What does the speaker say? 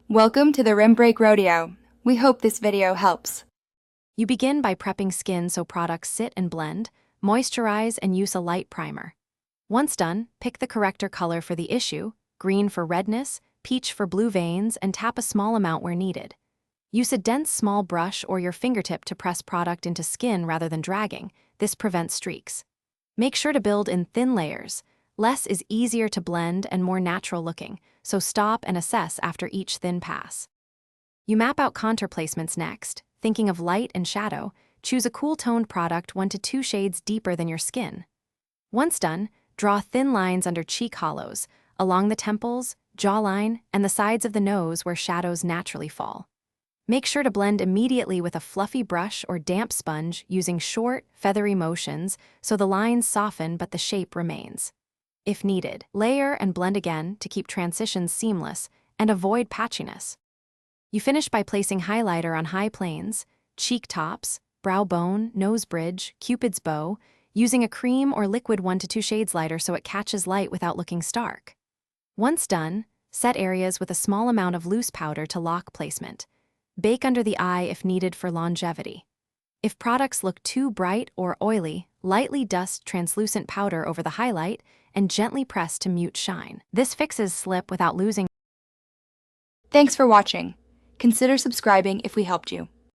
Welcome to the Rim Break Rodeo. We hope this video helps. You begin by prepping skin so products sit and blend, moisturize, and use a light primer. Once done, pick the corrector color for the issue, green for redness, peach for blue veins, and tap a small amount where needed. Use a dense small brush or your fingertip to press product into skin rather than dragging. This prevents streaks. Make sure to build in thin layers. Less is easier to blend and more natural looking, so stop and assess after each thin pass. You map out contour placements next. Thinking of light and shadow, choose a cool-toned product 1 to 2 shades deeper than your skin. Once done, draw thin lines under cheek hollows, along the temples, jawline, and the sides of the nose where shadows naturally fall. Make sure to blend immediately with a fluffy brush or damp sponge using short, feathery motions so the lines soften but the shape remains. If needed, layer and blend again to keep transitions seamless and avoid patchiness. You finish by placing highlighter on high planes, cheek tops, brow bone, nose bridge, cupid's bow, using a cream or liquid 1 to 2 shades lighter so it catches light without looking stark. Once done, set areas with a small amount of loose powder to lock placement. Bake under the eye if needed for longevity. If products look too bright or oily, lightly dust translucent powder over the highlight and gently press to mute shine. This fixes slip without losing. Thanks for watching. Consider subscribing if we helped you.